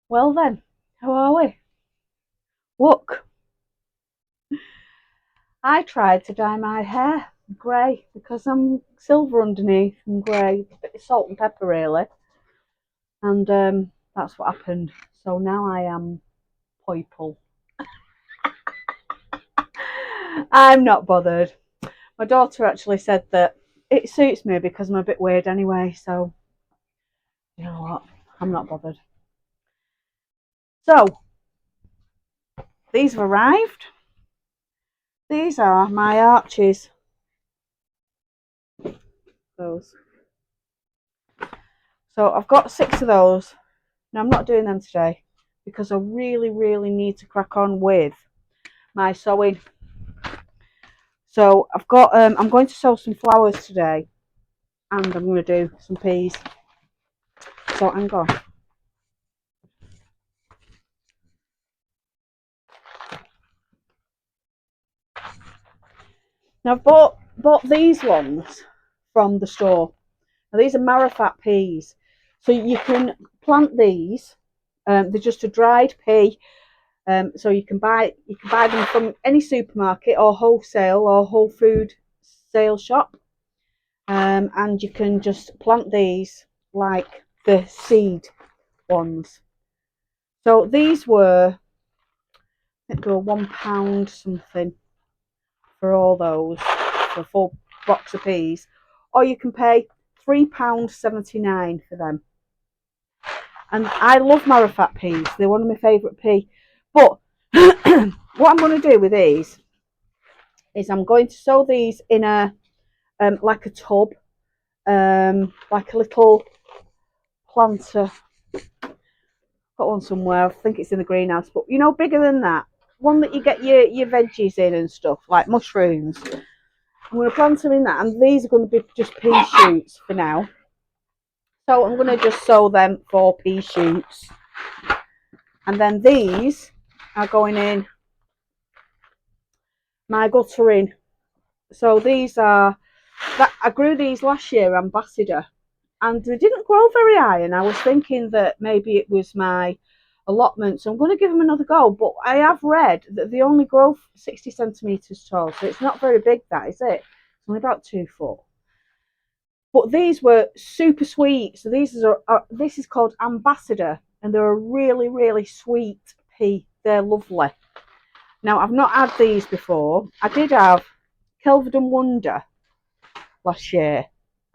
Well then, how are we? Look, I tried to dye my hair grey because I'm silver underneath and grey, a bit of salt and pepper really, and that's what happened. So now I am purple. I'm not bothered. My daughter actually said that it suits me because I'm a bit weird anyway, so you know what? I'm not bothered. So, these have arrived. These are my arches. Those. So I've got 6 of those. Now I'm not doing them today because I really need to crack on with my sewing. So I've got I'm going to sow some flowers today and I'm going to do some peas. So hang on. Now I've bought these ones from the store. Now these are marifat peas. So you can plant these. They're just a dried pea. So you can buy them from any supermarket or wholesale or whole food sale shop. And you can just plant these like the seed ones. So these were, I think they were £1 something for all those, for a full box of peas, or you can pay £3.79 for them. And I love marifat peas; they're one of my favourite peas. But what I'm going to do with these is I'm going to sow these in a like a tub, like a little planter. Got one somewhere. I think it's in the greenhouse, but you know, bigger than that. One that you get your veggies in and stuff, like mushrooms. I'm going to plant them in that, and these are going to be just pea shoots for now. So I'm going to just sow them for pea shoots, and then these are going in my guttering. So these are that I grew these last year, ambassador, and they didn't grow very high. And I was thinking that maybe it was my allotment, so I'm going to give them another go. But I have read that they only grow 60 centimeters tall, so it's not very big. That is it. It's only about 2 foot. But these were super sweet. So these are this is called ambassador, and they're a really sweet pea. They're lovely. Now I've not had these before. I did have Kelvedon Wonder last year,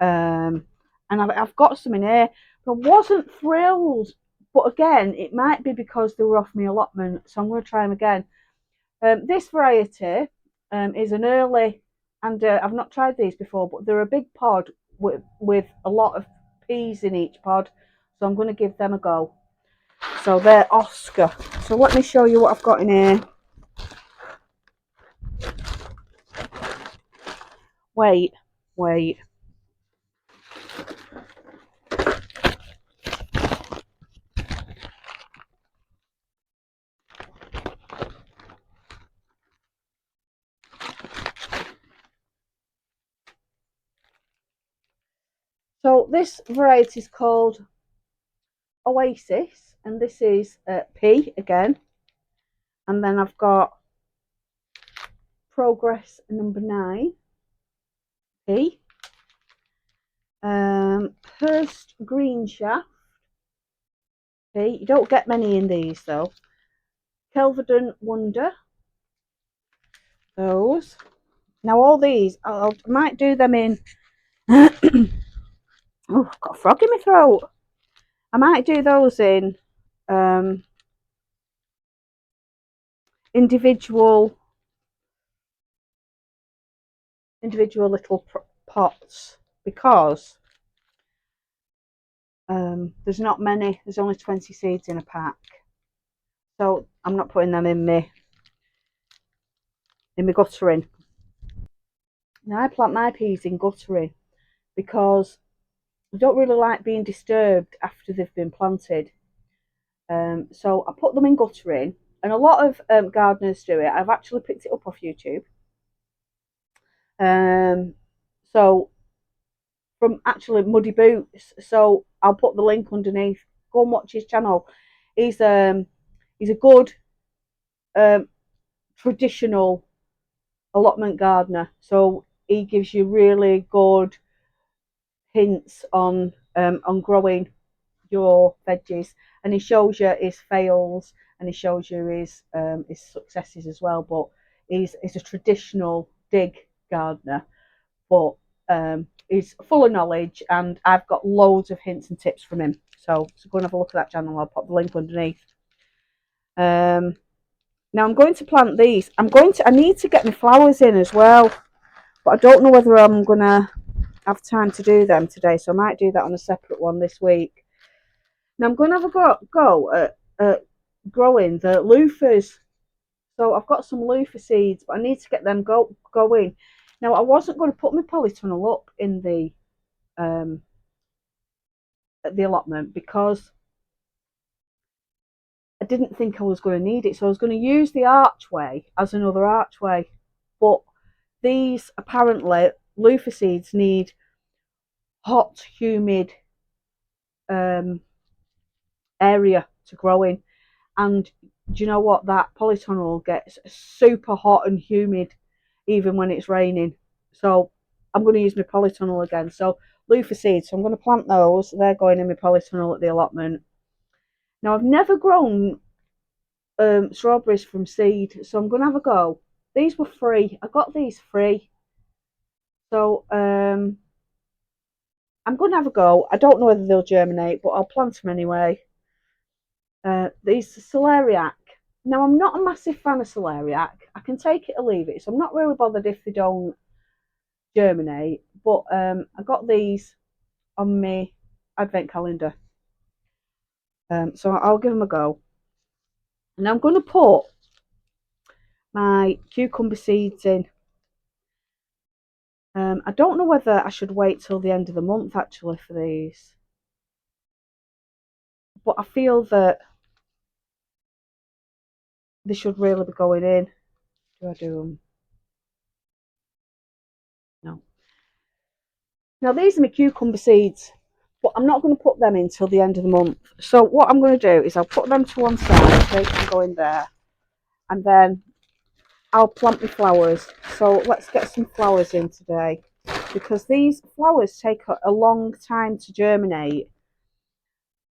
and I've got some in here. But I wasn't thrilled. But again, it might be because they were off my allotment, so I'm going to try them again. This variety is an early, and I've not tried these before, but they're a big pod with a lot of peas in each pod, so I'm going to give them a go. So they're Oscar. So let me show you what I've got in here. Wait. So this variety is called Oasis, and this is pea again. And then I've got Progress number 9, pea. Hurst Green Shaft, pea. You don't get many in these though. Kelvedon Wonder, those. Now all these, I might do them in. Oh, I've got a frog in my throat. I might do those in um, individual little pots because there's not many. There's only 20 seeds in a pack, so I'm not putting them in my guttering. Now I plant my peas in guttering because I don't really like being disturbed after they've been planted. So I put them in guttering, and a lot of gardeners do it. I've actually picked it up off YouTube. So from actually Muddy Boots. So I'll put the link underneath. Go and watch his channel. he's a good um, traditional allotment gardener. So he gives you really good hints on growing your veggies, and he shows you his fails and he shows you his successes as well. But he's a traditional dig gardener, but he's full of knowledge, and I've got loads of hints and tips from him. So go and have a look at that channel. I'll pop the link underneath. Now I'm going to plant these. I need to get my flowers in as well, but I don't know whether I'm gonna have time to do them today, so I might do that on a separate one this week. Now I'm going to have a go at growing the loofahs. So I've got some loofah seeds, but I need to get them going. Now I wasn't going to put my polytunnel up in the allotment because I didn't think I was going to need it. So I was going to use the archway as another archway, but these apparently loofah seeds need hot, humid area to grow in. And do you know what? That polytunnel gets super hot and humid even when it's raining. So I'm going to use my polytunnel again. So loofah seeds. So I'm going to plant those. They're going in my polytunnel at the allotment. Now I've never grown strawberries from seed, so I'm going to have a go. These were free. I got these free. So I'm going to have a go. I don't know whether they'll germinate, but I'll plant them anyway. These celeriac. Now I'm not a massive fan of celeriac. I can take it or leave it, so I'm not really bothered if they don't germinate. But I got these on my advent calendar, so I'll give them a go. And I'm going to put my cucumber seeds in. I don't know whether I should wait till the end of the month actually for these, but I feel that they should really be going in. Do I do them? No. Now these are my cucumber seeds, but I'm not going to put them in till the end of the month. So what I'm going to do is I'll put them to one side, they can go in there, and then I'll plant my flowers. So let's get some flowers in today, because these flowers take a long time to germinate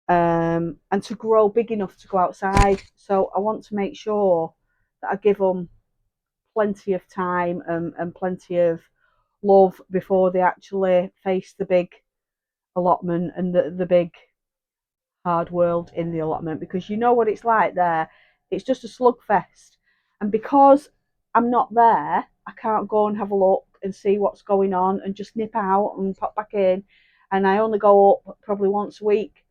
and to grow big enough to go outside. So I want to make sure that I give them plenty of time and plenty of love before they actually face the big allotment and the big hard world in the allotment, because you know what it's like there. It's just a slugfest, and because I'm not there, I can't go and have a look and see what's going on and just nip out and pop back in, and I only go up probably once a week.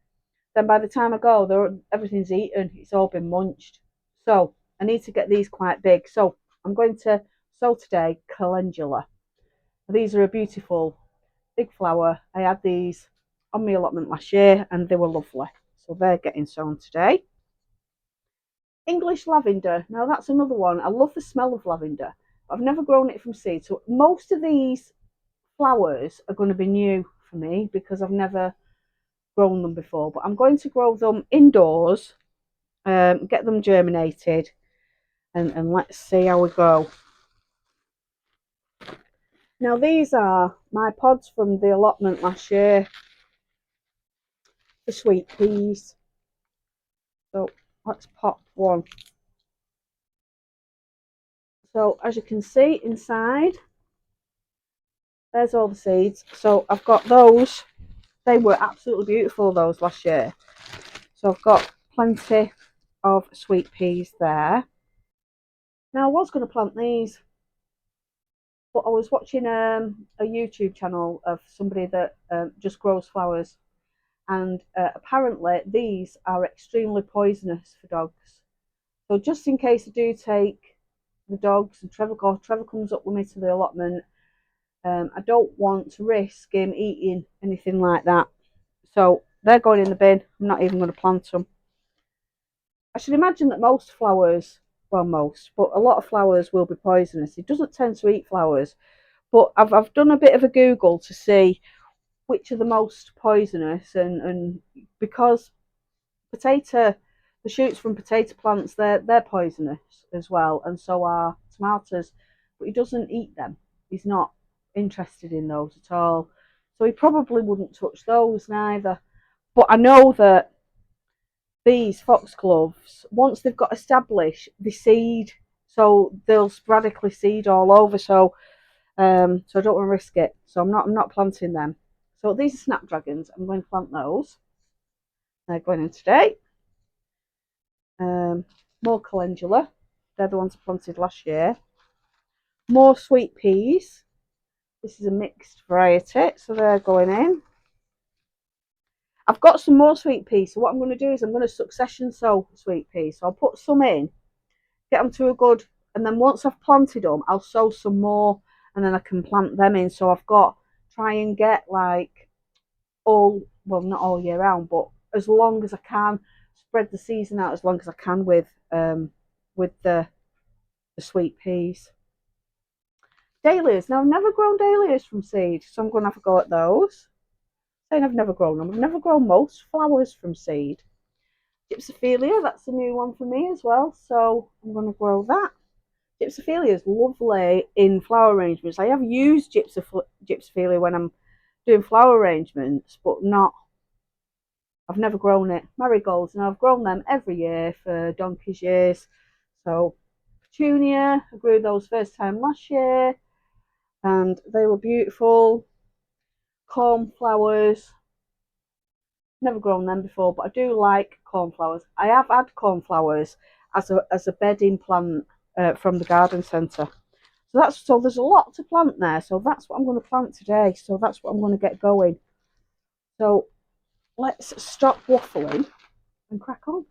Then by the time I go, everything's eaten, it's all been munched. So I need to get these quite big. So I'm going to sow today calendula. These are a beautiful big flower. I had these on my allotment last year and they were lovely. So they're getting sown today. English lavender. Now that's another one. I love the smell of lavender, but I've never grown it from seed. So most of these flowers are going to be new for me because I've never grown them before. But I'm going to grow them indoors, get them germinated, and let's see how we go. Now these are my pods from the allotment last year, the sweet peas. So let's pop one. So as you can see inside, there's all the seeds. So I've got those. They were absolutely beautiful, those last year. So I've got plenty of sweet peas there. Now I was going to plant these, but I was watching a YouTube channel of somebody that just grows flowers, and apparently these are extremely poisonous for dogs. So just in case I do take the dogs, and Trevor comes up with me to the allotment, I don't want to risk him eating anything like that. So they're going in the bin. I'm not even going to plant them. I should imagine that most flowers, well, most, but a lot of flowers will be poisonous. It doesn't tend to eat flowers, but I've done a bit of a Google to see which are the most poisonous, and because the the shoots from potato plants, they're poisonous as well, and so are tomatoes. But he doesn't eat them. He's not interested in those at all. So he probably wouldn't touch those neither. But I know that these foxgloves, once they've got established, they seed. So they'll sporadically seed all over. So I don't want to risk it. So I'm not planting them. So these are snapdragons. I'm going to plant those. They're going in today. More calendula. They're the ones I planted last year. More sweet peas. This is a mixed variety, so they're going in. I've got some more sweet peas, so what I'm going to do is I'm going to succession sow sweet peas. So I'll put some in, get them to a good, and then once I've planted them, I'll sow some more, and then I can plant them in. So I've got, try and get like all, well, not all year round, but as long as I can, spread the season out as long as I can with the sweet peas. Dahlias. Now I've never grown dahlias from seed, so I'm going to have a go at those. Saying I've never grown them. I've never grown most flowers from seed. Gypsophilia, that's a new one for me as well, so I'm going to grow that. Gypsophilia is lovely in flower arrangements. I have used gypsophilia when I'm doing flower arrangements, but I've never grown it. Marigolds, and I've grown them every year for donkey's years. So petunia, I grew those first time last year, and they were beautiful. Cornflowers, never grown them before, but I do like cornflowers. I have had cornflowers as a bedding plant from the garden centre. So there's a lot to plant there. So that's what I'm going to plant today. So that's what I'm going to get going. So let's stop waffling and crack on.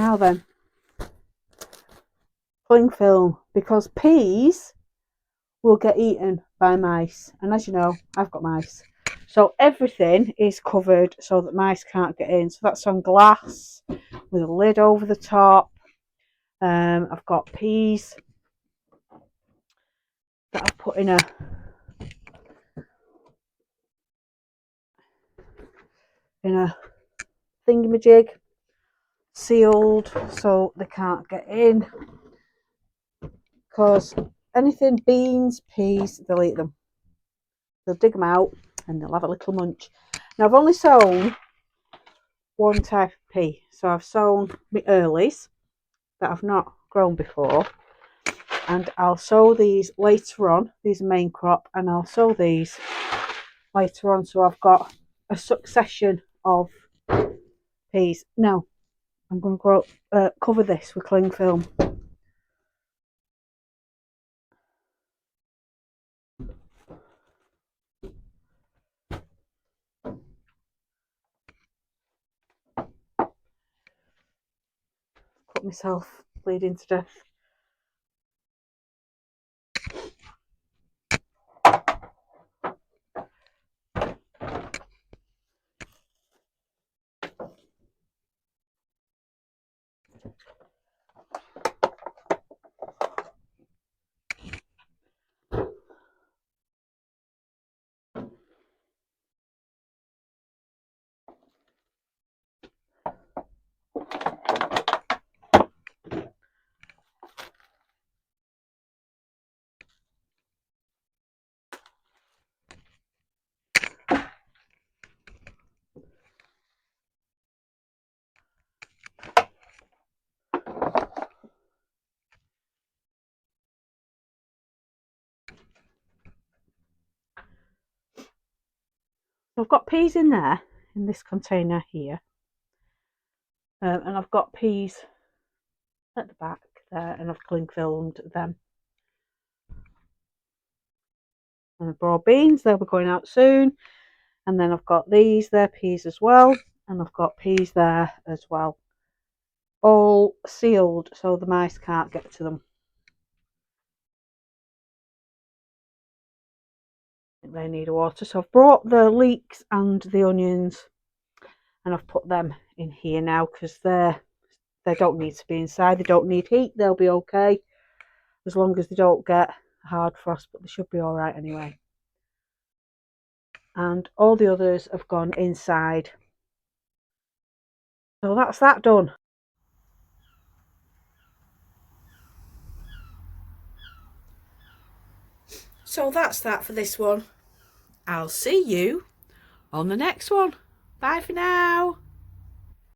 Now then, cling film, because peas will get eaten by mice, and as you know, I've got mice, so everything is covered so that mice can't get in. So that's on glass with a lid over the top. I've got peas that I've put in a thingamajig, sealed so they can't get in, because anything beans, peas, they'll eat them. They'll dig them out and they'll have a little munch. Now I've only sown one type of pea, so I've sown my earlies that I've not grown before, and I'll sow these later on. These are main crop, and I'll sow these later on, so I've got a succession of peas. Now I'm going to cover this with cling film. Put myself bleeding to death. So I've got peas in there, in this container here, and I've got peas at the back there, and I've cling filmed them. And I've brought beans, they'll be going out soon. And then I've got these, they're peas as well, and I've got peas there as well. All sealed so the mice can't get to them. They need water, so I've brought the leeks and the onions and I've put them in here now, because they don't need to be inside. They don't need heat. They'll be okay as long as they don't get hard frost, but they should be all right anyway. And all the others have gone inside, so that's that done. So that's that for this one. I'll see you on the next one. Bye for now.